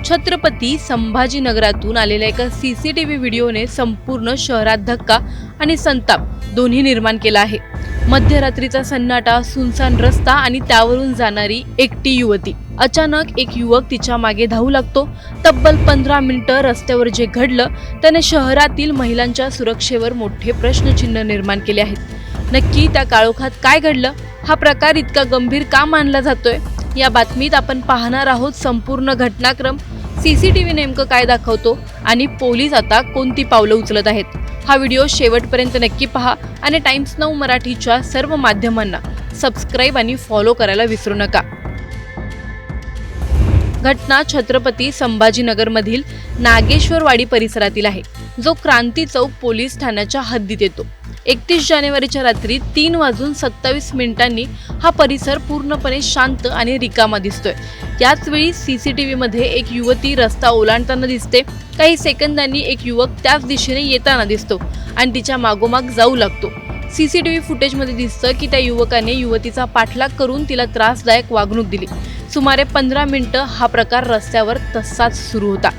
छत्रपती संभाजीनगरातून आलेल्या एका सीसीटीव्ही व्हिडिओने संपूर्ण शहरात धक्का आणि संताप दोन्ही निर्माण केला आहे। मध्यरात्रीचा सन्नाटा, सुनसान रस्ता आणि त्यावरून जाणारी एकटी युवती। अचानक एक युवक तिच्या मागे धावू लागतो। तब्बल 15 मिनिटं रस्त्यावर जे घडलं त्याने शहरातील महिलांच्या सुरक्षेवर मोठे प्रश्नचिन्ह निर्माण केले आहेत। नक्की त्या काळोखात काय घडलं? हा प्रकार इतका गंभीर का मानला जातोय? या बातमीत आपण पाहणार आहोत संपूर्ण घटनाक्रम, सीसीटीव्ही नेमकं काय दाखवतो आणि पोलीस आता कोणती पावलं उचलत आहेत। हा व्हिडिओ शेवटपर्यंत नक्की पहा आणि टाइम्स नाऊ मराठीच्या सर्व माध्यमांना सबस्क्राइब आणि फॉलो करायला विसरू नका। घटना छत्रपती संभाजीनगरमधील नागेश्वरवाडी परिसरातील आहे, जो क्रांती चौक पोलीस ठाण्याच्या हद्दीत येतो। 31 जानेवारीच्या रात्री 3:27 हा परिसर पूर्णपणे शांत आणि रिकामा दिसतोय। याच वेळी सीसीटीव्ही मध्ये एक युवती रस्ता ओलांडताना दिसते। काही सेकंदांनी एक युवक त्याच दिशेने येताना दिसतो आणि तिच्या मागोमाग जाऊ लागतो। सीसीटीव्ही फुटेजमध्ये दिसतं की त्या युवकाने युवतीचा पाठलाग करून तिला त्रासदायक वागणूक दिली। सुमारे 15 मिनिटं हा प्रकार रस्त्यावर तसाच सुरू होता।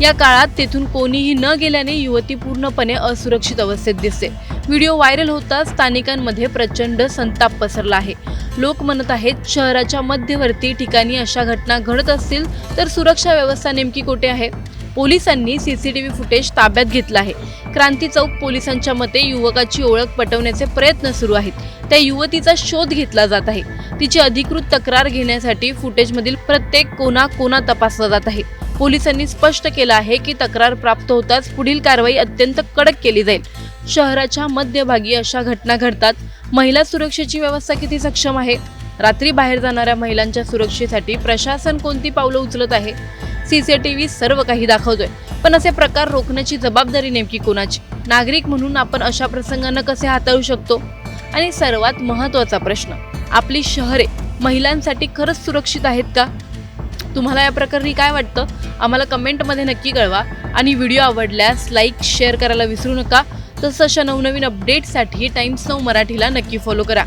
या काळात तेथून कोणीही न गेल्याने युवती पूर्णपणे असुरक्षित अवस्थेत दिसते। व्हिडिओ व्हायरल होताच स्थानिकांमध्ये प्रचंड संताप पसरला आहे। लोक म्हणत आहेत, शहराच्या मध्यवर्ती ठिकाणी अशा घटना घडत असतील तर सुरक्षा व्यवस्था नेमकी कुठे आहे? पोलिसांनी सीसीटीव्ही फुटेज ताब्यात घेतलं आहे। क्रांती चौक पोलिसांच्या मते युवकाची ओळख पटवण्याचे प्रयत्न सुरू आहेत। त्या युवतीचा शोध घेतला जात आहे। तिची अधिकृत तक्रार घेण्यासाठी फुटेजमधील प्रत्येक कोना तपासला जात आहे। पोलिसांनी स्पष्ट केलं आहे की तक्रार प्राप्त होताच पुढील कारवाई अत्यंत कडक केली जाईल। शहराच्या मध्यभागी अशा घटना घडतात। महिला सुरक्षेची व्यवस्था किती सक्षम आहे? रात्री बाहेर जाणाऱ्या महिलांच्या सुरक्षेसाठी प्रशासन कोणती पावलं उचलत आहे? सीसीटीव्ही सर्व काही दाखवतोय, पण असे प्रकार रोखण्याची जबाबदारी नेमकी कोणाची? नागरिक म्हणून आपण अशा प्रसंगांना कसे हाताळू शकतो? आणि सर्वात महत्त्वाचा प्रश्न, आपली शहरे महिलांसाठी खरंच सुरक्षित आहेत का? तुम्हाला या प्रकरणी काय वाटतं? आम्हाला कमेंटमध्ये नक्की कळवा आणि व्हिडिओ आवडल्यास लाईक, शेअर करायला विसरू नका। तसंच अशा नवनवीन अपडेट्ससाठी टाइम्स नाऊ मराठीला नक्की फॉलो करा।